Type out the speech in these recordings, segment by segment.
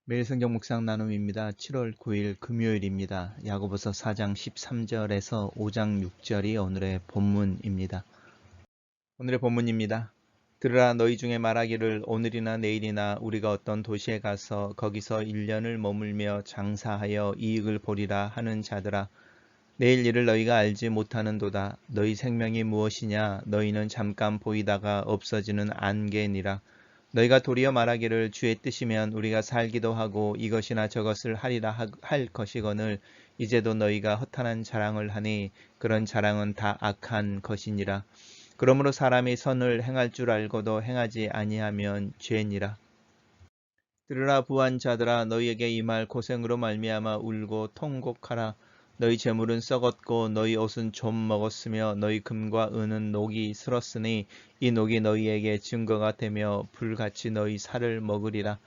매일 성경 묵상 나눔입니다. 7월 9일 금요일입니다. 야고보서 4장 13절에서 5장 6절이 오늘의 본문입니다. 오늘의 본문입니다. 들으라 너희 중에 말하기를 오늘이나 내일이나 우리가 어떤 도시에 가서 거기서 1년을 머물며 장사하여 이익을 보리라 하는 자들아 내일 일을 너희가 알지 못하는도다. 너희 생명이 무엇이냐 너희는 잠깐 보이다가 없어지는 안개니라. 너희가 도리어 말하기를 주의 뜻이면 우리가 살기도 하고 이것이나 저것을 하리라 할 것이거늘 이제도 너희가 허탄한 자랑을 하니 그런 자랑은 다 악한 것이니라. 그러므로 사람이 선을 행할 줄 알고도 행하지 아니하면 죄니라. 들으라 부한 자들아 너희에게 이 말 고생으로 말미암아 울고 통곡하라. 너희 재물은 썩었고 너희 옷은 좀 먹었으며 너희 금과 은은 녹이 슬었으니 이 녹이 너희에게 증거가 되며 불같이 너희 살을 먹으리라.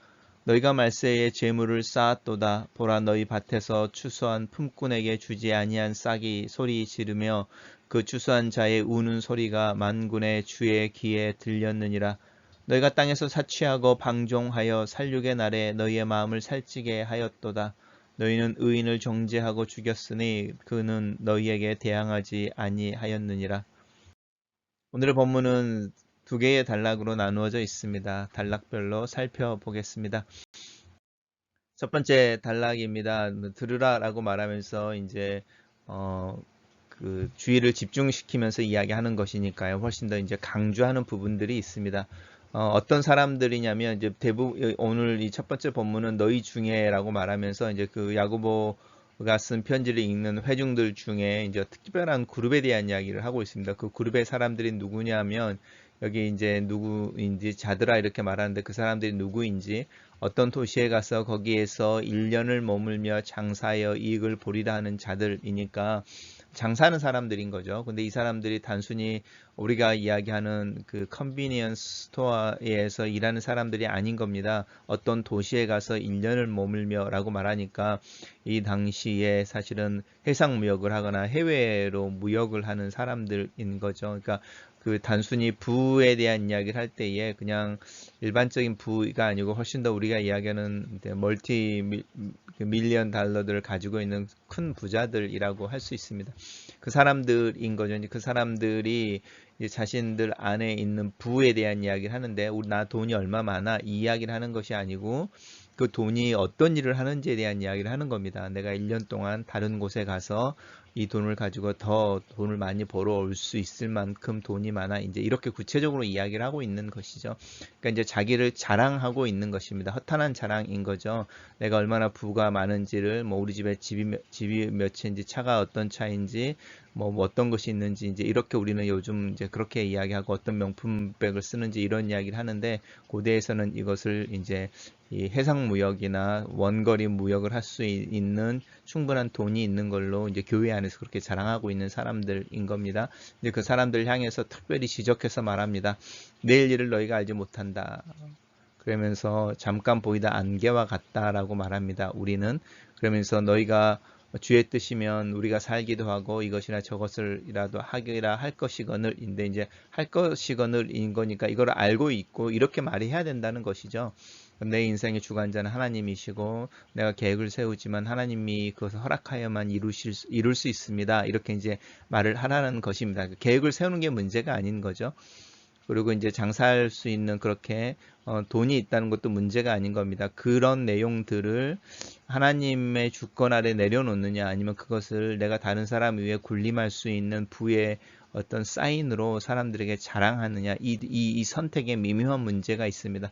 너희가 말세에 재물을 쌓았도다. 보라 너희 밭에서 추수한 품꾼에게 주지 아니한 싹이 소리 지르며 그 추수한 자의 우는 소리가 만군의 주의 귀에 들렸느니라. 너희가 땅에서 사취하고 방종하여 살육의 날에 너희의 마음을 살찌게 하였도다. 너희는 의인을 정죄하고 죽였으니 그는 너희에게 대항하지 아니하였느니라. 오늘의 본문은 두 개의 단락으로 나누어져 있습니다. 단락별로 살펴보겠습니다. 첫 번째 단락입니다. 들으라라고 말하면서 이제 그 주의를 집중시키면서 이야기하는 것이니까요. 훨씬 더 이제 강조하는 부분들이 있습니다. 어떤 사람들이냐면 이제 대부분 오늘 이 첫 번째 본문은 너희 중에라고 말하면서 이제 그 야고보가 쓴 편지를 읽는 회중들 중에 이제 특별한 그룹에 대한 이야기를 하고 있습니다. 그 그룹의 사람들이 누구냐면 여기 이제 누구인지 자드라 이렇게 말하는데 그 사람들이 누구인지 어떤 도시에 가서 거기에서 1년을 머물며 장사하여 이익을 보리라 하는 자들이니까 장사하는 사람들인 거죠. 근데 이 사람들이 단순히 우리가 이야기하는 그 컨비니언스 스토어에서 일하는 사람들이 아닌 겁니다. 어떤 도시에 가서 1년을 머물며 라고 말하니까 이 당시에 사실은 해상 무역을 하거나 해외로 무역을 하는 사람들인 거죠. 그러니까 그 단순히 부에 대한 이야기를 할 때에 그냥 일반적인 부가 아니고 훨씬 더 우리가 이야기하는 멀티 밀리언 달러들을 가지고 있는 큰 부자들이라고 할 수 있습니다. 그 사람들인 거죠. 이제 그 사람들이 이제 자신들 안에 있는 부에 대한 이야기를 하는데 나 돈이 얼마 많아 이 이야기를 하는 것이 아니고 그 돈이 어떤 일을 하는지에 대한 이야기를 하는 겁니다. 내가 1년 동안 다른 곳에 가서 이 돈을 가지고 더 돈을 많이 벌어올 수 있을 만큼 돈이 많아 이제 이렇게 구체적으로 이야기를 하고 있는 것이죠. 그러니까 이제 자기를 자랑하고 있는 것입니다. 허탄한 자랑인 거죠. 내가 얼마나 부가 많은지를 뭐 우리 집에 집이 몇 채인지 차가 어떤 차인지 뭐 어떤 것이 있는지 이제 이렇게 우리는 요즘 이제 그렇게 이야기하고 어떤 명품백을 쓰는지 이런 이야기를 하는데 고대에서는 이것을 이제 이 해상 무역이나 원거리 무역을 할 수 있는 충분한 돈이 있는 걸로 이제 교회 안에서 그렇게 자랑하고 있는 사람들인 겁니다. 이제 그 사람들 향해서 특별히 지적해서 말합니다. 내일 일을 너희가 알지 못한다. 그러면서 잠깐 보이다 안개와 같다라고 말합니다. 우리는 그러면서 너희가 주의 뜻이면 우리가 살기도 하고 이것이나 저것을이라도 하기라 할 것이거늘인데 이제 할 것이거늘인 거니까 이걸 알고 있고 이렇게 말해야 된다는 것이죠. 내 인생의 주관자는 하나님이시고 내가 계획을 세우지만 하나님이 그것을 허락하여만 이룰 수 있습니다. 이렇게 이제 말을 하라는 것입니다. 계획을 세우는 게 문제가 아닌 거죠. 그리고 이제 장사할 수 있는 그렇게 돈이 있다는 것도 문제가 아닌 겁니다. 그런 내용들을 하나님의 주권 아래 내려놓느냐 아니면 그것을 내가 다른 사람 위에 군림할 수 있는 부의 어떤 사인으로 사람들에게 자랑하느냐 이 선택에 미묘한 문제가 있습니다.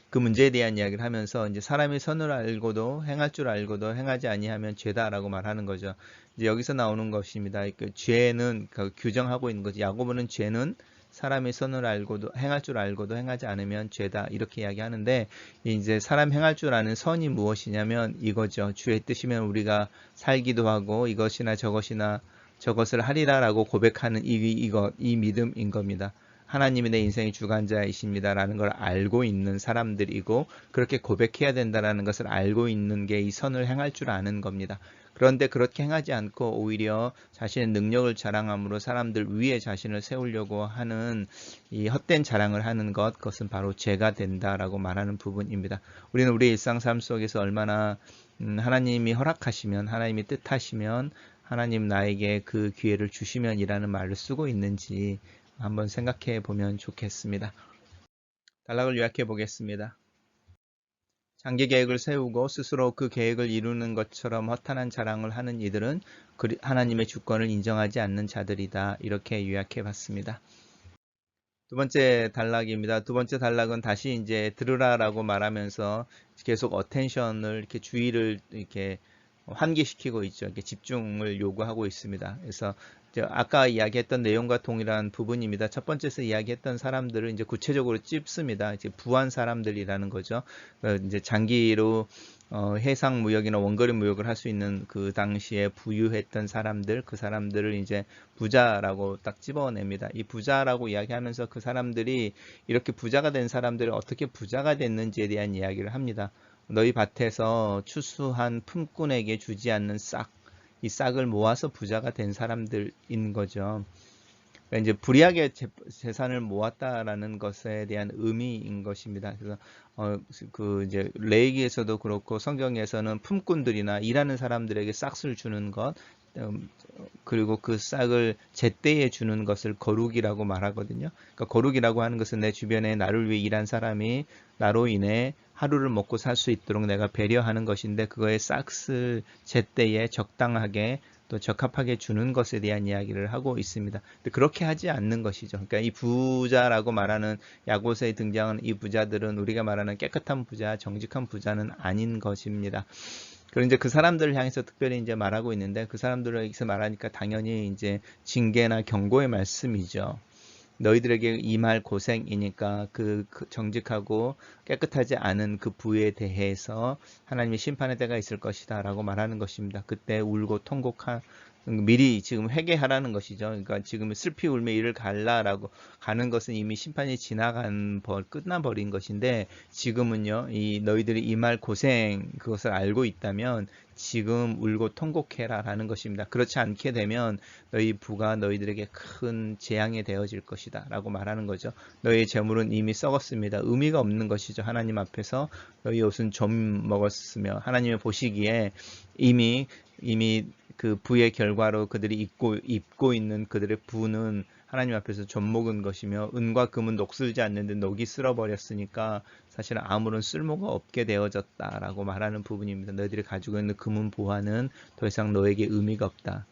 그 문제에 대한 이야기를 하면서 이제 사람이 선을 알고도 행할 줄 알고도 행하지 아니하면 죄다라고 말하는 거죠. 이제 여기서 나오는 것입니다. 그 죄는 규정하고 있는 거죠. 야고보는 죄는 사람이 선을 알고도 행할 줄 알고도 행하지 않으면 죄다 이렇게 이야기하는데 이제 사람 행할 줄 아는 선이 무엇이냐면 이거죠. 주의 뜻이면 우리가 살기도 하고 이것이나 저것이나 저것을 하리라라고 고백하는 이 믿음인 겁니다. 하나님이 내 인생의 주관자이십니다라는 걸 알고 있는 사람들이고 그렇게 고백해야 된다라는 것을 알고 있는 게 이 선을 행할 줄 아는 겁니다. 그런데 그렇게 행하지 않고 오히려 자신의 능력을 자랑함으로 사람들 위에 자신을 세우려고 하는 이 헛된 자랑을 하는 것, 그것은 바로 죄가 된다라고 말하는 부분입니다. 우리는 우리 일상 삶 속에서 얼마나 하나님이 허락하시면, 하나님이 뜻하시면, 하나님 나에게 그 기회를 주시면 이라는 말을 쓰고 있는지 한번 생각해 보면 좋겠습니다. 단락을 요약해 보겠습니다. 장기 계획을 세우고 스스로 그 계획을 이루는 것처럼 허탄한 자랑을 하는 이들은 하나님의 주권을 인정하지 않는 자들이다. 이렇게 요약해 봤습니다. 두 번째 단락입니다. 두 번째 단락은 다시 이제 들으라라고 말하면서 계속 어텐션을 이렇게 주의를 이렇게 환기시키고 있죠. 이렇게 집중을 요구하고 있습니다. 그래서 아까 이야기했던 내용과 동일한 부분입니다. 첫 번째에서 이야기했던 사람들을 이제 구체적으로 찝습니다. 이제 부한 사람들이라는 거죠. 이제 장기로 해상 무역이나 원거리 무역을 할 수 있는 그 당시에 부유했던 사람들, 그 사람들을 이제 부자라고 딱 집어냅니다. 이 부자라고 이야기하면서 그 사람들이 이렇게 부자가 된 사람들이 어떻게 부자가 됐는지에 대한 이야기를 합니다. 너희 밭에서 추수한 품꾼에게 주지 않는 싹, 이 싹을 모아서 부자가 된 사람들인 거죠. 그러니까 이제 불이하게 재산을 모았다라는 것에 대한 의미인 것입니다. 그래서 그 이제 레위기에서도 그렇고 성경에서는 품꾼들이나 일하는 사람들에게 싹을 주는 것, 그리고 그 싹을 제때에 주는 것을 거룩이라고 말하거든요. 그러니까 거룩이라고 하는 것은 내 주변에 나를 위해 일한 사람이 나로 인해 하루를 먹고 살 수 있도록 내가 배려하는 것인데 그거의 싹을 제때에 적당하게 또 적합하게 주는 것에 대한 이야기를 하고 있습니다. 근데 그렇게 하지 않는 것이죠. 그러니까 이 부자라고 말하는 야고서에 등장하는 이 부자들은 우리가 말하는 깨끗한 부자, 정직한 부자는 아닌 것입니다. 그리고 이제 그 사람들을 향해서 특별히 이제 말하고 있는데 그 사람들을 여기서 말하니까 당연히 이제 징계나 경고의 말씀이죠. 너희들에게 임할 고생이니까 그 정직하고 깨끗하지 않은 그 부에 대해서 하나님의 심판의 때가 있을 것이다 라고 말하는 것입니다. 그때 울고 통곡한 미리 지금 회개하라는 것이죠. 그러니까 지금 슬피 울며 이를 갈라라고 가는 것은 이미 심판이 지나간 끝나버린 것인데 지금은요, 이 너희들이 임할 고생 그것을 알고 있다면 지금 울고 통곡해라 라는 것입니다. 그렇지 않게 되면 너희 부가 너희들에게 큰 재앙이 되어질 것이다 라고 말하는 거죠. 너희의 재물은 이미 썩었습니다. 의미가 없는 것이죠. 하나님 앞에서 너희 옷은 좀 먹었으며 하나님의 보시기에 이미 그 부의 결과로 그들이 입고 있는 그들의 부는 하나님 앞에서 좀 먹은 것이며 은과 금은 녹슬지 않는데 녹이 쓸어버렸으니까 사실은 아무런 쓸모가 없게 되어졌다라고 말하는 부분입니다. 너희들이 가지고 있는 금은 보화는 더 이상 너에게 의미가 없다.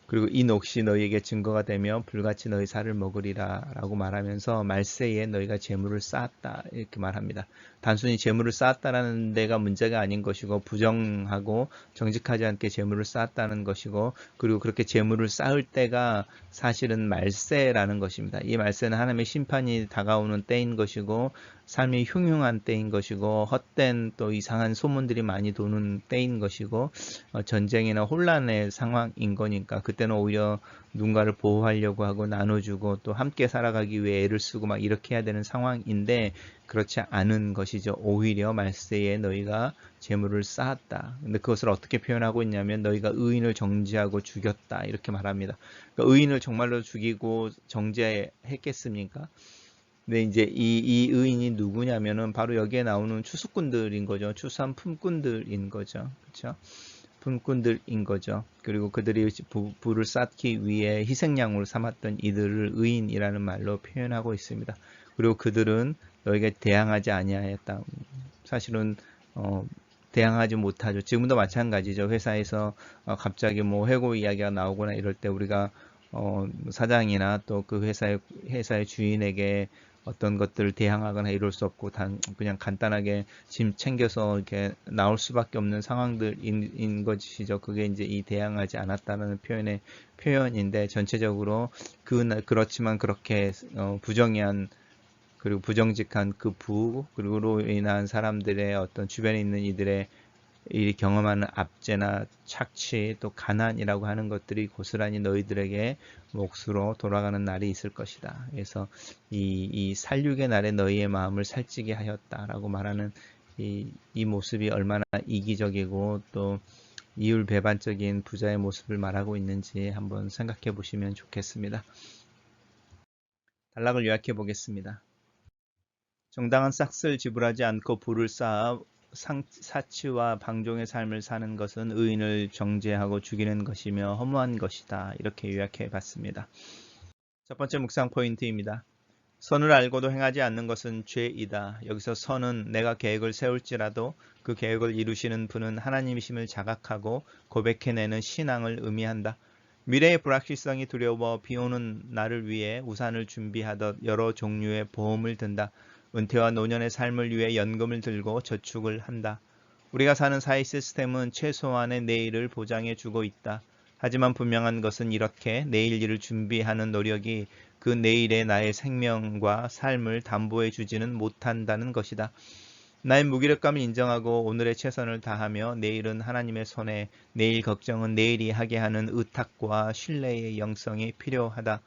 그리고 이 녹시 너희에게 증거가 되며 불같이 너희 살을 먹으리라 라고 말하면서 말세에 너희가 재물을 쌓았다 이렇게 말합니다. 단순히 재물을 쌓았다라는 데가 문제가 아닌 것이고 부정하고 정직하지 않게 재물을 쌓았다는 것이고 그리고 그렇게 재물을 쌓을 때가 사실은 말세라는 것입니다. 이 말세는 하나님의 심판이 다가오는 때인 것이고 삶이 흉흉한 때인 것이고 헛된 또 이상한 소문들이 많이 도는 때인 것이고 전쟁이나 혼란의 상황인 거니까 그때는 오히려 누군가를 보호하려고 하고 나눠주고 또 함께 살아가기 위해 애를 쓰고 막 이렇게 해야 되는 상황인데 그렇지 않은 것이죠. 오히려 말세에 너희가 재물을 쌓았다. 근데 그것을 어떻게 표현하고 있냐면 너희가 의인을 정죄하고 죽였다 이렇게 말합니다. 그러니까 의인을 정말로 죽이고 정죄했겠습니까? 근데 이제 이 의인이 누구냐면은 바로 여기에 나오는 추수꾼들인 거죠. 추수한 품꾼들인 거죠. 그렇죠? 품꾼들인 거죠. 그리고 그들이 부를 쌓기 위해 희생양으로 삼았던 이들을 의인이라는 말로 표현하고 있습니다. 그리고 그들은 너에게 대항하지 아니하였다. 사실은 대항하지 못하죠. 지금도 마찬가지죠. 회사에서 갑자기 뭐 해고 이야기가 나오거나 이럴 때 우리가 사장이나 또 그 회사의 주인에게 어떤 것들을 대항하거나 이럴 수 없고 그냥 간단하게 짐 챙겨서 이렇게 나올 수밖에 없는 상황들인 것이죠. 그게 이제 이 대항하지 않았다는 표현인데 전체적으로 그렇지만 그렇게 부정한 그리고 부정직한 그 그리고로 인한 사람들의 어떤 주변에 있는 이들의 이 경험하는 압제나 착취 또 가난이라고 하는 것들이 고스란히 너희들에게 몫으로 돌아가는 날이 있을 것이다. 그래서 이 살육의 날에 너희의 마음을 살찌게 하였다라고 말하는 이 모습이 얼마나 이기적이고 또 이율배반적인 부자의 모습을 말하고 있는지 한번 생각해 보시면 좋겠습니다. 단락을 요약해 보겠습니다. 정당한 싹스를 지불하지 않고 부를 쌓아 사치와 방종의 삶을 사는 것은 의인을 정죄하고 죽이는 것이며 허무한 것이다. 이렇게 요약해 봤습니다. 첫 번째 묵상 포인트입니다. 선을 알고도 행하지 않는 것은 죄이다. 여기서 선은 내가 계획을 세울지라도 그 계획을 이루시는 분은 하나님이심을 자각하고 고백해내는 신앙을 의미한다. 미래의 불확실성이 두려워 비오는 날을 위해 우산을 준비하듯 여러 종류의 보험을 든다. 은퇴와 노년의 삶을 위해 연금을 들고 저축을 한다. 우리가 사는 사회 시스템은 최소한의 내일을 보장해 주고 있다. 하지만 분명한 것은 이렇게 내일 일을 준비하는 노력이 그 내일의 나의 생명과 삶을 담보해 주지는 못한다는 것이다. 나의 무기력감을 인정하고 오늘의 최선을 다하며 내일은 하나님의 손에, 내일 걱정은 내일이 하게 하는 의탁과 신뢰의 영성이 필요하다.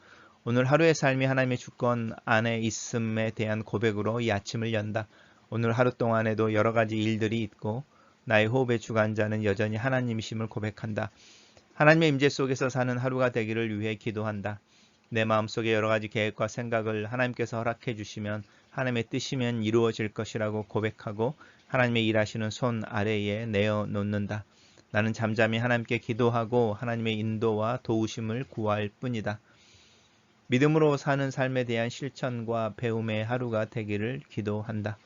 오늘 하루의 삶이 하나님의 주권 안에 있음에 대한 고백으로 이 아침을 연다. 오늘 하루 동안에도 여러 가지 일들이 있고 나의 호흡의 주관자는 여전히 하나님이심을 고백한다. 하나님의 임재 속에서 사는 하루가 되기를 위해 기도한다. 내 마음속에 여러 가지 계획과 생각을 하나님께서 허락해 주시면 하나님의 뜻이면 이루어질 것이라고 고백하고 하나님의 일하시는 손 아래에 내어놓는다. 나는 잠잠히 하나님께 기도하고 하나님의 인도와 도우심을 구할 뿐이다. 믿음으로 사는 삶에 대한 실천과 배움의 하루가 되기를 기도한다.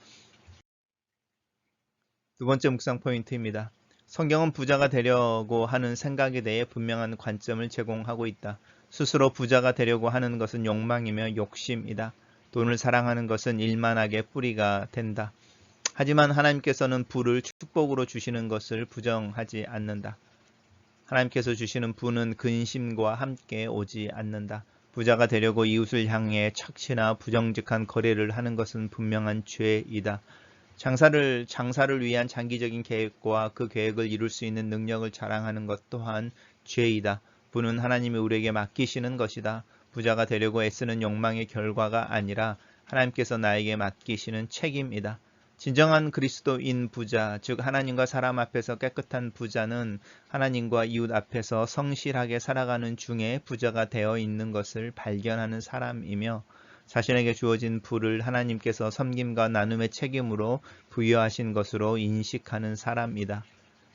두 번째 묵상 포인트입니다. 성경은 부자가 되려고 하는 생각에 대해 분명한 관점을 제공하고 있다. 스스로 부자가 되려고 하는 것은 욕망이며 욕심이다. 돈을 사랑하는 것은 일만하게 뿌리가 된다. 하지만 하나님께서는 부를 축복으로 주시는 것을 부정하지 않는다. 하나님께서 주시는 부는 근심과 함께 오지 않는다. 부자가 되려고 이웃을 향해 착취나 부정직한 거래를 하는 것은 분명한 죄이다. 장사를 위한 장기적인 계획과 그 계획을 이룰 수 있는 능력을 자랑하는 것 또한 죄이다. 부는 하나님이 우리에게 맡기시는 것이다. 부자가 되려고 애쓰는 욕망의 결과가 아니라 하나님께서 나에게 맡기시는 책임이다. 진정한 그리스도인 부자, 즉 하나님과 사람 앞에서 깨끗한 부자는 하나님과 이웃 앞에서 성실하게 살아가는 중에 부자가 되어 있는 것을 발견하는 사람이며 자신에게 주어진 부를 하나님께서 섬김과 나눔의 책임으로 부여하신 것으로 인식하는 사람이다.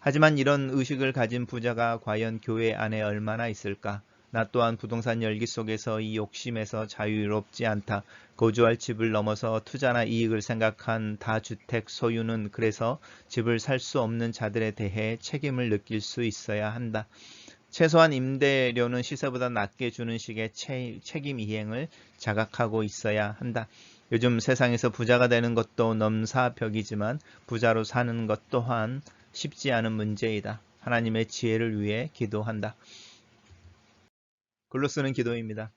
하지만 이런 의식을 가진 부자가 과연 교회 안에 얼마나 있을까? 나 또한 부동산 열기 속에서 이 욕심에서 자유롭지 않다. 거주할 집을 넘어서 투자나 이익을 생각한 다주택 소유는 그래서 집을 살 수 없는 자들에 대해 책임을 느낄 수 있어야 한다. 최소한 임대료는 시세보다 낮게 주는 식의 책임 이행을 자각하고 있어야 한다. 요즘 세상에서 부자가 되는 것도 넘사벽이지만 부자로 사는 것 또한 쉽지 않은 문제이다. 하나님의 지혜를 위해 기도한다. 글로 쓰는 기도입니다.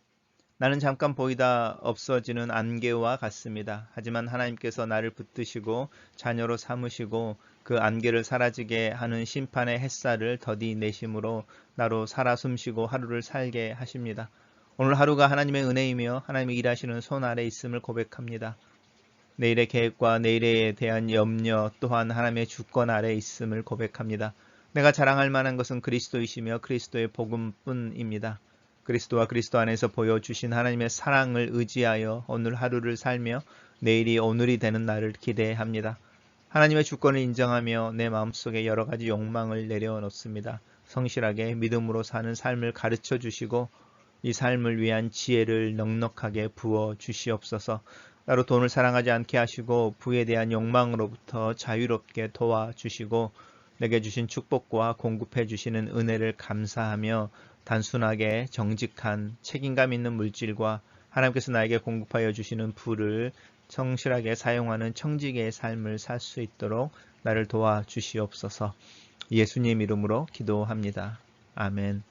나는 잠깐 보이다 없어지는 안개와 같습니다. 하지만 하나님께서 나를 붙드시고 자녀로 삼으시고 그 안개를 사라지게 하는 심판의 햇살을 더디 내심으로 나로 살아 숨쉬고 하루를 살게 하십니다. 오늘 하루가 하나님의 은혜이며 하나님이 일하시는 손 아래 있음을 고백합니다. 내일의 계획과 내일에 대한 염려 또한 하나님의 주권 아래 있음을 고백합니다. 내가 자랑할 만한 것은 그리스도이시며 그리스도의 복음뿐입니다. 그리스도와 그리스도 안에서 보여주신 하나님의 사랑을 의지하여 오늘 하루를 살며 내일이 오늘이 되는 날을 기대합니다. 하나님의 주권을 인정하며 내 마음속에 여러 가지 욕망을 내려놓습니다. 성실하게 믿음으로 사는 삶을 가르쳐 주시고 이 삶을 위한 지혜를 넉넉하게 부어 주시옵소서. 나로 돈을 사랑하지 않게 하시고 부에 대한 욕망으로부터 자유롭게 도와주시고 내게 주신 축복과 공급해 주시는 은혜를 감사하며 단순하게 정직한 책임감 있는 물질과 하나님께서 나에게 공급하여 주시는 부를 성실하게 사용하는 청지기의 삶을 살 수 있도록 나를 도와주시옵소서. 예수님 이름으로 기도합니다. 아멘.